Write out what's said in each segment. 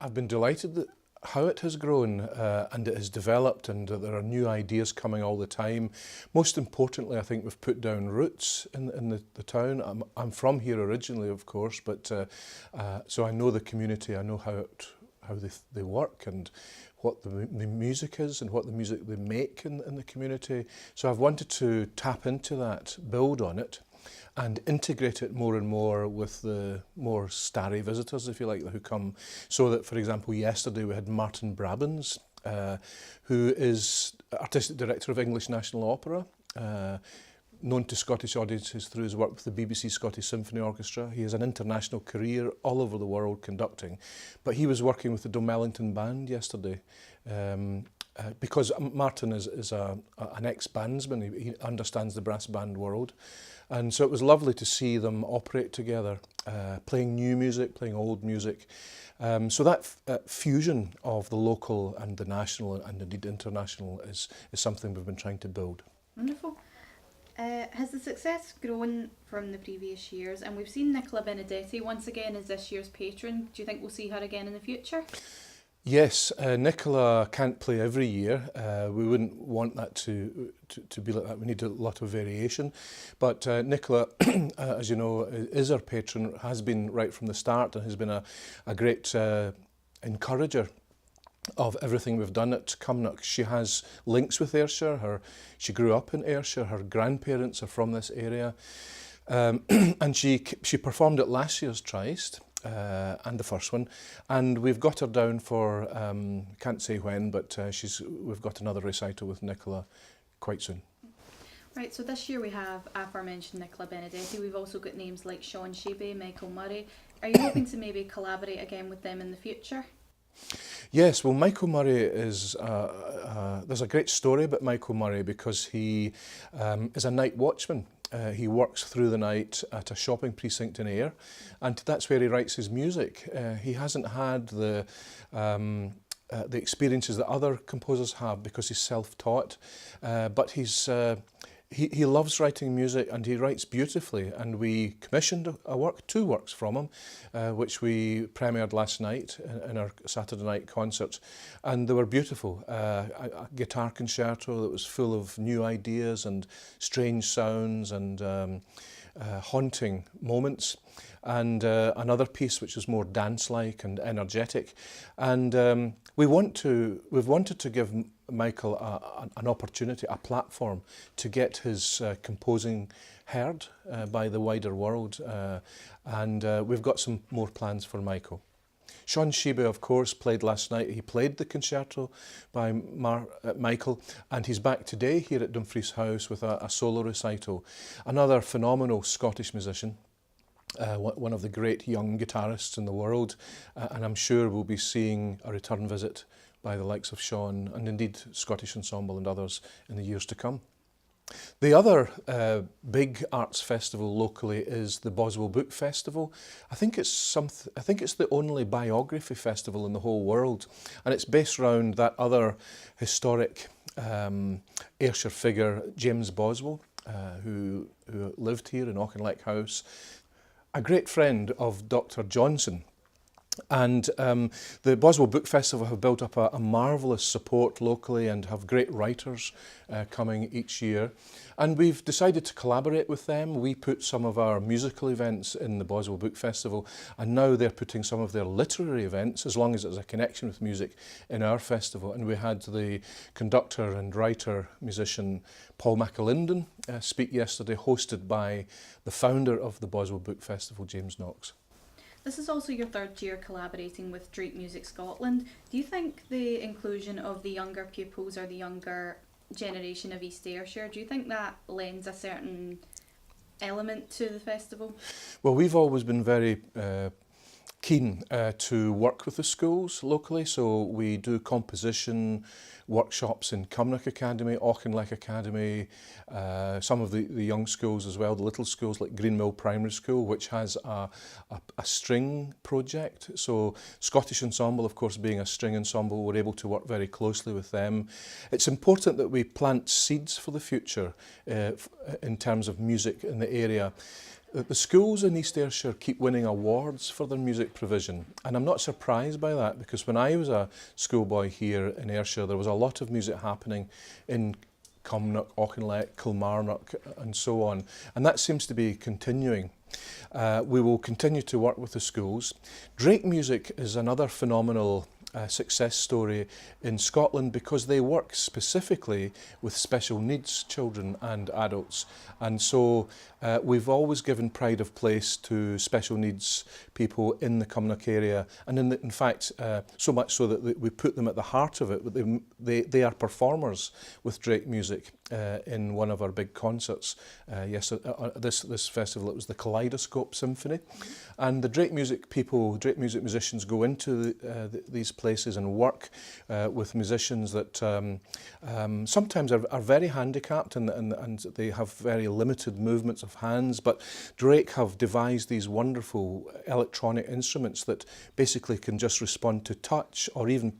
I've been delighted that how it has grown and it has developed, and there are new ideas coming all the time. Most importantly, I think we've put down roots in the town. I'm from here originally, of course, but so I know the community. I know how they work and what the music is and what the music they make in the community. So I've wanted to tap into that, build on it, and integrate it more and more with the more starry visitors, if you like, who come. So that, for example, yesterday we had Martin Brabbins, who is Artistic Director of English National Opera, known to Scottish audiences through his work with the BBC Scottish Symphony Orchestra. He has an international career all over the world conducting, but he was working with the Domellington Band yesterday. Because Martin is an ex-bandsman, he understands the brass band world. And so it was lovely to see them operate together, playing new music, playing old music. So that fusion of the local and the national and indeed international is something we've been trying to build. Wonderful. Has the success grown from the previous years? And we've seen Nicola Benedetti once again as this year's patron. Do you think we'll see her again in the future? Yes, Nicola can't play every year. We wouldn't want that to be like that. We need a lot of variation. But Nicola, as you know, is our patron, has been right from the start, and has been a great encourager of everything we've done at Cumnock. She has links with Ayrshire. She grew up in Ayrshire. Her grandparents are from this area. And she performed at last year's Tryst. And the first one, and we've got her down for can't say when, but we've got another recital with Nicola quite soon. Right, so this year we have aforementioned Nicola Benedetti. We've also got names like Sean Sheeby, Michael Murray. Are you hoping to maybe collaborate again with them in the future? Yes, well, Michael Murray is, there's a great story about Michael Murray because he is a night watchman. He works through the night at a shopping precinct in Ayr, and that's where he writes his music. He hasn't had the experiences that other composers have because he's self-taught, but he loves writing music and he writes beautifully, and we commissioned two works from him, which we premiered last night in our Saturday night concert, and they were beautiful. A guitar concerto that was full of new ideas and strange sounds and haunting moments, and another piece which is more dance-like and energetic, and we've wanted to give Michael an opportunity, a platform to get his composing heard by the wider world, and we've got some more plans for Michael. Sean Sheeby, of course, played last night. He played the concerto by Michael, and he's back today here at Dumfries House with a solo recital. Another phenomenal Scottish musician. One of the great young guitarists in the world, and I'm sure we'll be seeing a return visit by the likes of Sean and indeed Scottish Ensemble and others in the years to come. The other big arts festival locally is the Boswell Book Festival. I think it's the only biography festival in the whole world, and it's based around that other historic Ayrshire figure, James Boswell, who lived here in Auchinleck House. A great friend of Dr. Johnson. And the Boswell Book Festival have built up a marvellous support locally and have great writers coming each year. And we've decided to collaborate with them. We put some of our musical events in the Boswell Book Festival, and now they're putting some of their literary events, as long as there's a connection with music, in our festival. And we had the conductor and writer, musician Paul MacMillan speak yesterday, hosted by the founder of the Boswell Book Festival, James Knox. This is also your third year collaborating with Street Music Scotland. Do you think the inclusion of the younger pupils or the younger generation of East Ayrshire, do you think that lends a certain element to the festival? Well, we've always been very keen to work with the schools locally, so we do composition workshops in Cumnock Academy, Auchinleck Academy, some of the young schools as well, the little schools like Greenmill Primary School, which has a string project. So Scottish Ensemble, of course, being a string ensemble, we're able to work very closely with them. It's important that we plant seeds for the future in terms of music in the area. The schools in East Ayrshire keep winning awards for their music provision, and I'm not surprised by that, because when I was a schoolboy here in Ayrshire there was a lot of music happening in Cumnock, Auchinleck, Kilmarnock and so on, and that seems to be continuing. We will continue to work with the schools. Drake Music is another phenomenal success story in Scotland, because they work specifically with special needs children and adults, and so we've always given pride of place to special needs people in the Cumnock area, and in fact so much so that we put them at the heart of it. They are performers with Drake Music in one of our big concerts. This festival, it was the Kaleidoscope Symphony, and the Drake Music people, Drake Music musicians, go into these places and work with musicians that sometimes are very handicapped, and they have very limited movements of hands, but Drake have devised these wonderful electronic instruments that basically can just respond to touch, or even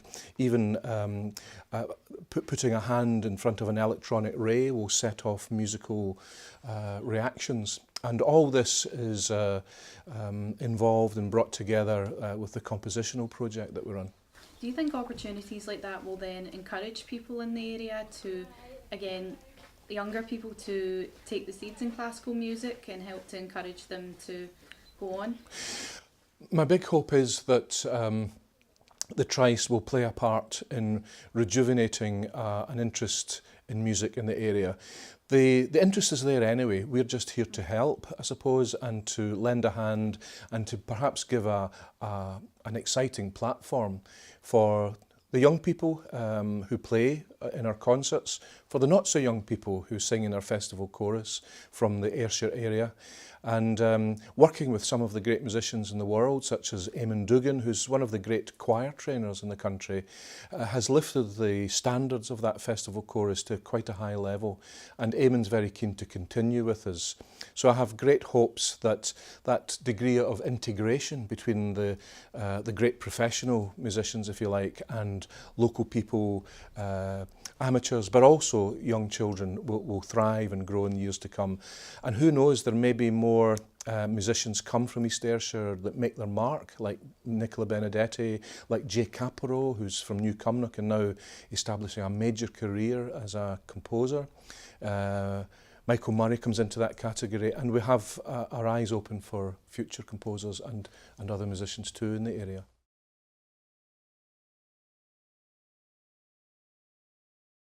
putting a hand in front of an electronic ray will set off musical reactions. And all this is involved and brought together with the compositional project that we run. Do you think opportunities like that will then encourage people in the area to, again, younger people, to take the seeds in classical music and help to encourage them to go on? My big hope is that the Tryst will play a part in rejuvenating an interest in music in the area. The interest is there anyway. We're just here to help, I suppose, and to lend a hand, and to perhaps give an exciting platform for the young people who play in our concerts, for the not so young people who sing in our festival chorus from the Ayrshire area, and working with some of the great musicians in the world, such as Eamon Dugan, who's one of the great choir trainers in the country, has lifted the standards of that festival chorus to quite a high level, and Eamon's very keen to continue with us. So I have great hopes that that degree of integration between the great professional musicians, if you like, and local people, amateurs, but also young children, will thrive and grow in years to come. And who knows, there may be more musicians come from East Ayrshire that make their mark, like Nicola Benedetti, like Jay Caporo, who's from New Cumnock and now establishing a major career as a composer. Michael Murray comes into that category, and we have our eyes open for future composers and other musicians too in the area.